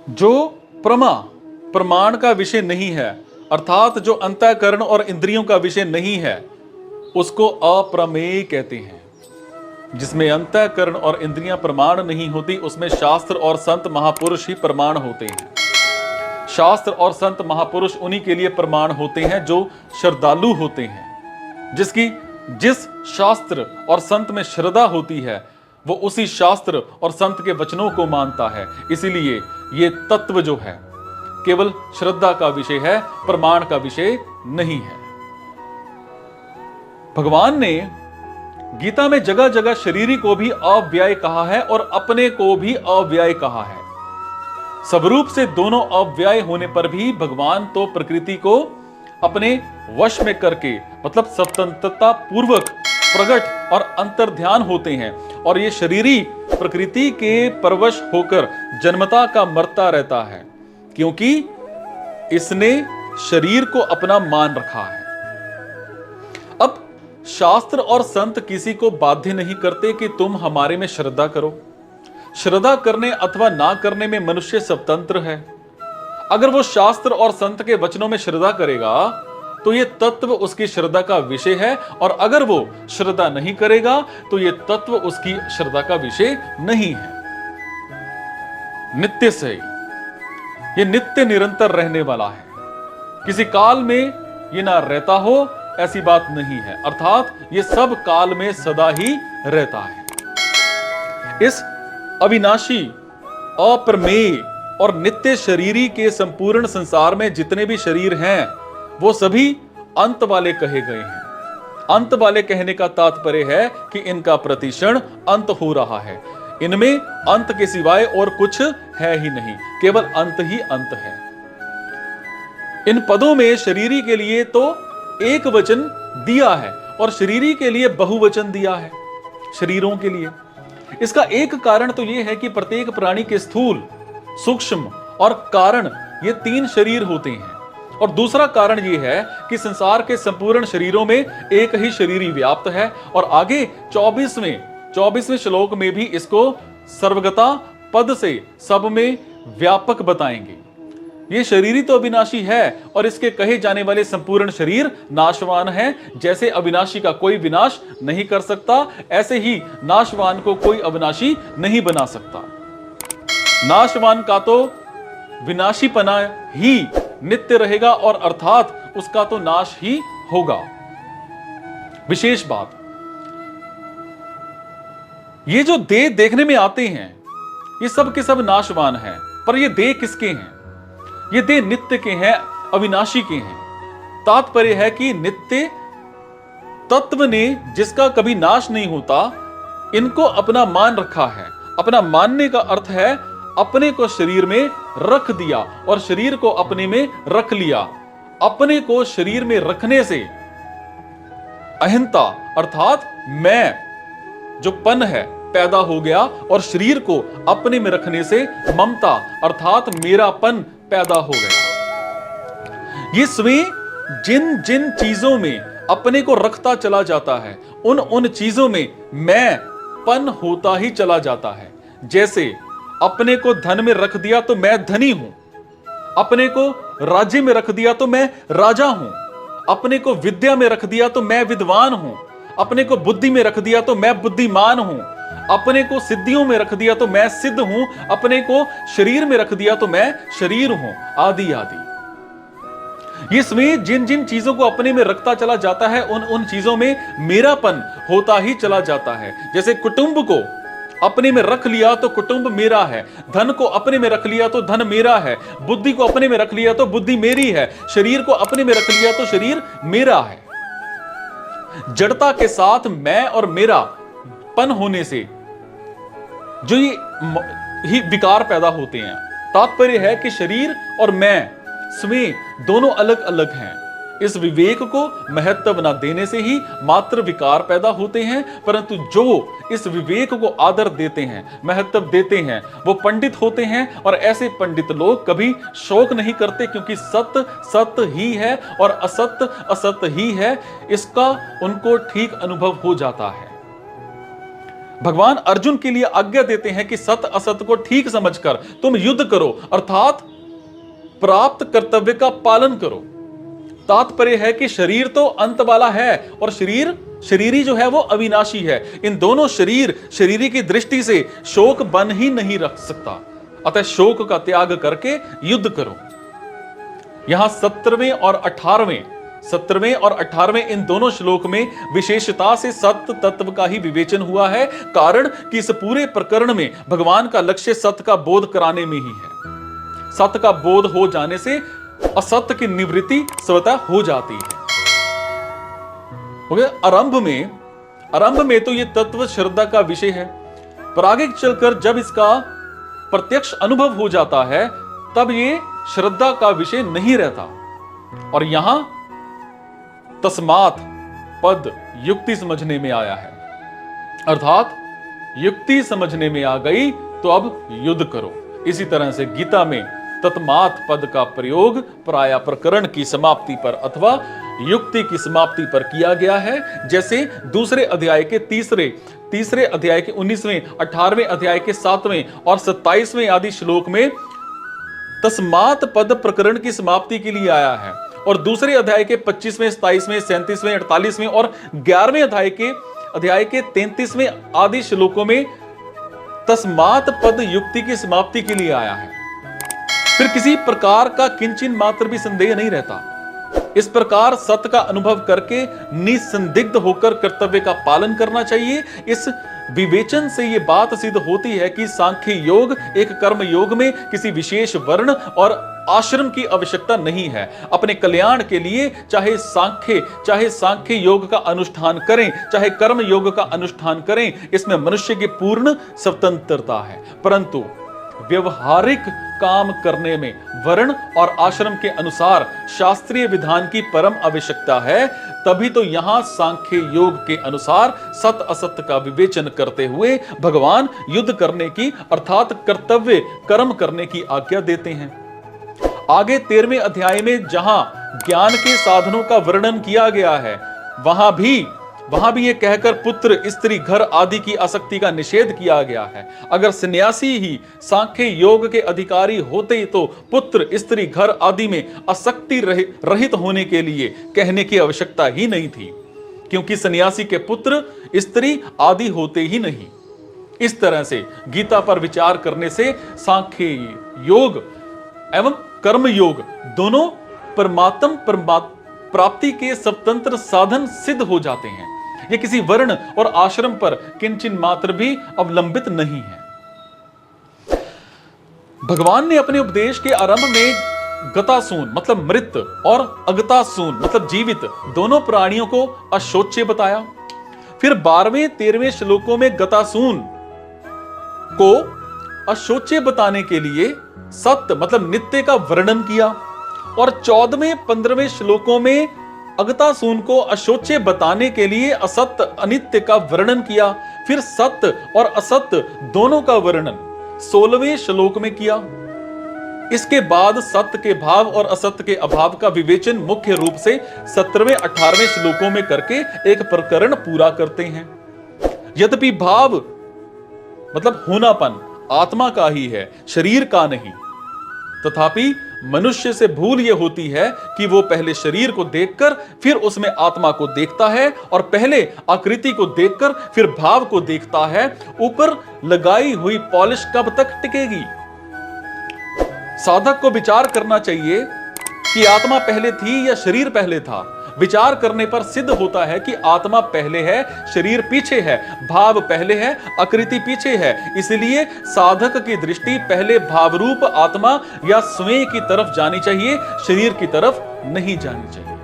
जो प्रमा प्रमाण का विषय नहीं है, अर्थात जो अंतःकरण और इंद्रियों का विषय नहीं है, उसको अप्रमेय कहते हैं। जिसमें अंतःकरण और इंद्रियां प्रमाण नहीं होती, उसमें शास्त्र और संत महापुरुष ही प्रमाण होते हैं। शास्त्र और संत महापुरुष उन्हीं के लिए प्रमाण होते हैं जो श्रद्धालु होते हैं। जिस शास्त्र और संत में श्रद्धा होती है, वो उसी शास्त्र और संत के वचनों को मानता है। इसीलिए ये तत्व जो है केवल श्रद्धा का विषय है, प्रमाण का विषय नहीं है। भगवान ने गीता में जगह जगह शरीरी को भी अव्यय कहा है और अपने को भी अव्यय कहा है। स्वरूप से दोनों अव्यय होने पर भी भगवान तो प्रकृति को अपने वश में करके, मतलब स्वतंत्रता पूर्वक प्रकट और अंतर्ध्यान होते हैं। और ये शरीरी प्रकृति के परवश होकर जन्मता का मरता रहता है, क्योंकि इसने शरीर को अपना मान रखा है। अब शास्त्र और संत किसी को बाध्य नहीं करते कि तुम हमारे में श्रद्धा करो। श्रद्धा करने अथवा ना करने में मनुष्य स्वतंत्र है। अगर वो शास्त्र और संत के वचनों में श्रद्धा करेगा तो ये तत्व उसकी श्रद्धा का विषय है, और अगर वो श्रद्धा नहीं करेगा तो ये तत्व उसकी श्रद्धा का विषय नहीं है। नित्य से ये नित्य निरंतर रहने वाला है, किसी काल में ये ना रहता हो ऐसी बात नहीं है, अर्थात ये सब काल में सदा ही रहता है। इस अविनाशी, अप्रमेय और नित्य शरीरी के संपूर्ण संसार में जितने भी शरीर हैं वो सभी अंत वाले कहे गए हैं। अंत वाले कहने का तात्पर्य है कि इनका प्रतिक्षण अंत हो रहा है। इनमें अंत के सिवाय और कुछ है ही नहीं, केवल अंत ही अंत है। इन पदों में शरीरी के लिए तो एक वचन दिया है और शरीरी के लिए बहुवचन दिया है, शरीरों के लिए। इसका एक कारण तो यह है कि प्रत्येक प्राणी के स्थूल, सूक्ष्म और कारण ये 3 शरीर होते हैं। और दूसरा कारण यह है कि संसार के संपूर्ण शरीरों में एक ही शरीर व्याप्त है। और आगे 24वें श्लोक में भी इसको सर्वगता पद से सब में व्यापक बताएंगे। ये शरीरी तो अविनाशी है और इसके कहे जाने वाले संपूर्ण शरीर नाशवान है। जैसे अविनाशी का कोई विनाश नहीं कर सकता, ऐसे ही नाशवान को कोई अविनाशी नहीं बना सकता। नाशवान का तो विनाशीपना ही नित्य रहेगा और अर्थात उसका तो नाश ही होगा। विशेष बात, ये जो देह देखने में आते हैं ये सब के सब नाशवान हैं, पर ये देह किसके हैं? ये देह नित्य के हैं, अविनाशी के हैं। तात्पर्य है कि नित्य तत्व ने, जिसका कभी नाश नहीं होता, इनको अपना मान रखा है। अपना मानने का अर्थ है अपने को शरीर में रख दिया और शरीर को अपने में रख लिया। अपने को शरीर में रखने से अहंता अर्थात मैं जो पन है पैदा हो गया, और शरीर को अपने में रखने से ममता अर्थात मेरापन पैदा हो गया। ये स्वयं जिन जिन चीजों में अपने को रखता चला जाता है, उन उन चीजों में मैं पन होता ही चला जाता है। जैसे अपने को धन में रख दिया तो मैं धनी हूं, अपने को राज्य में रख दिया तो मैं राजा हूं, अपने को विद्या में रख दिया तो मैं विद्वान हूं, अपने को बुद्धि में रख दिया तो मैं बुद्धिमान हूं, अपने को सिद्धियों में रख दिया तो मैं सिद्ध हूं, अपने को शरीर में रख दिया तो मैं शरीर हूं, आदि आदि। इसमें जिन जिन चीजों को अपने में रखता चला जाता है, उन उन चीजों में मेरापन होता ही चला जाता है। जैसे कुटुंब को अपने में रख लिया तो कुटुंब मेरा है, धन को अपने में रख लिया तो धन मेरा है, बुद्धि को अपने में रख लिया तो बुद्धि मेरी है, शरीर को अपने में रख लिया तो शरीर मेरा है। जड़ता के साथ मैं और मेरा पन होने से जो ये ही विकार पैदा होते हैं। तात्पर्य है कि शरीर और मैं स्वयं दोनों अलग अलग हैं। इस विवेक को महत्व न देने से ही मात्र विकार पैदा होते हैं, परंतु जो इस विवेक को आदर देते हैं, महत्व देते हैं, वो पंडित होते हैं। और ऐसे पंडित लोग कभी शोक नहीं करते, क्योंकि सत्य सत्य ही है और असत्य असत्य ही है, इसका उनको ठीक अनुभव हो जाता है। भगवान अर्जुन के लिए आज्ञा देते हैं कि सत असत को ठीक समझकर तुम युद्ध करो, अर्थात प्राप्त कर्तव्य का पालन करो। तात्पर्य है कि शरीर तो अंत वाला है और शरीरी जो है वो अविनाशी है। इन दोनों शरीरी की दृष्टि से शोक बन ही नहीं रख सकता, अतः शोक का त्याग करके युद्ध करो। यहां 17वें और 18वें इन दोनों श्लोक में विशेषता से सत्य तत्व का ही विवेचन हुआ है, कारण कि इस पूरे प्रकरण में भगवान का लक्ष्य सत्य का बोध कराने में ही है। सत्य का बोध हो जाने से असत्य की निवृत्ति स्वतः हो जाती है। आरंभ में तो यह तत्व श्रद्धा का विषय है, पर आगे चलकर जब इसका प्रत्यक्ष अनुभव हो जाता है तब यह श्रद्धा का विषय नहीं रहता। और यहां तस्मात् पद युक्ति समझने में आया है, अर्थात युक्ति समझने में आ गई तो अब युद्ध करो। इसी तरह से गीता में तस्मात् पद का प्रयोग प्राय प्रकरण की समाप्ति पर अथवा युक्ति की समाप्ति पर किया गया है। जैसे दूसरे अध्याय के तीसरे अध्याय के 19वें, 18वें अध्याय के 7वें और 27वें आदि श्लोक में तस्मात् पद प्रकरण की समाप्ति के लिए आया है, और दूसरे अध्याय के 25वें, 27वें, 37वें, 48वें और 11वें अध्याय के 33वें आदि श्लोकों में तस्मात् पद युक्ति की समाप्ति के लिए आया है। फिर किसी प्रकार का किंचिन मात्र भी संदेह नहीं रहता। इस प्रकार सत्य का अनुभव करके निसंदिग्ध होकर कर्तव्य का पालन करना चाहिए। इस विवेचन से यह बात सिद्ध होती है कि सांख्य योग एक कर्म योग में किसी विशेष वर्ण और आश्रम की आवश्यकता नहीं है। अपने कल्याण के लिए चाहे सांख्य योग का अनुष्ठान करें, चाहे कर्म योग का अनुष्ठान करें, इसमें मनुष्य की पूर्ण स्वतंत्रता है। परंतु व्यवहारिक काम करने में वर्ण और आश्रम के अनुसार शास्त्रीय विधान की परम आवश्यकता है। तभी तो यहां सांख्य योग के अनुसार सत असत का विवेचन करते हुए भगवान युद्ध करने की अर्थात कर्तव्य कर्म करने की आज्ञा देते हैं। आगे 13वें अध्याय में जहां ज्ञान के साधनों का वर्णन किया गया है, वहां भी यह कहकर पुत्र स्त्री घर आदि की आसक्ति का निषेध किया गया है। अगर सन्यासी ही सांख्य योग के अधिकारी होते तो पुत्र स्त्री घर आदि में आसक्ति रहित होने के लिए कहने की आवश्यकता ही नहीं थी, क्योंकि सन्यासी के पुत्र स्त्री आदि होते ही नहीं। इस तरह से गीता पर विचार करने से सांख्य योग एवं कर्म योग दोनों परमात्म प्राप्ति के स्वतंत्र साधन सिद्ध हो जाते हैं। ये किसी वर्ण और आश्रम पर किंचिन मात्र भी अवलंबित नहीं है। भगवान ने अपने उपदेश के आरंभ में गतासून मतलब मृत और अगतासून मतलब जीवित दोनों प्राणियों को अशोच्य बताया। फिर 12वें 13वें श्लोकों में गतासून को अशोच्य बताने के लिए सत्य मतलब नित्य का वर्णन किया, और 14वें 15वें श्लोकों में अगतासून को अशोच्य बताने के लिए असत्य अनित्य का वर्णन किया। फिर सत्य और असत्य दोनों का वर्णन 16वें श्लोक में किया। इसके बाद सत्य के भाव और असत्य के अभाव का विवेचन मुख्य रूप से 17वें 18वें श्लोकों में करके एक प्रकरण पूरा करते हैं। यद्यपि भाव मतलब होनापन आत्मा का ही है, शरीर का नहीं, तथापि मनुष्य से भूल यह होती है कि वो पहले शरीर को देखकर फिर उसमें आत्मा को देखता है, और पहले आकृति को देखकर फिर भाव को देखता है। ऊपर लगाई हुई पॉलिश कब तक टिकेगी? साधक को विचार करना चाहिए कि आत्मा पहले थी या शरीर पहले था। विचार करने पर सिद्ध होता है कि आत्मा पहले है, शरीर पीछे है, भाव पहले है, आकृति पीछे है। इसलिए साधक की दृष्टि पहले भावरूप आत्मा या स्वयं की तरफ जानी चाहिए, शरीर की तरफ नहीं जानी चाहिए।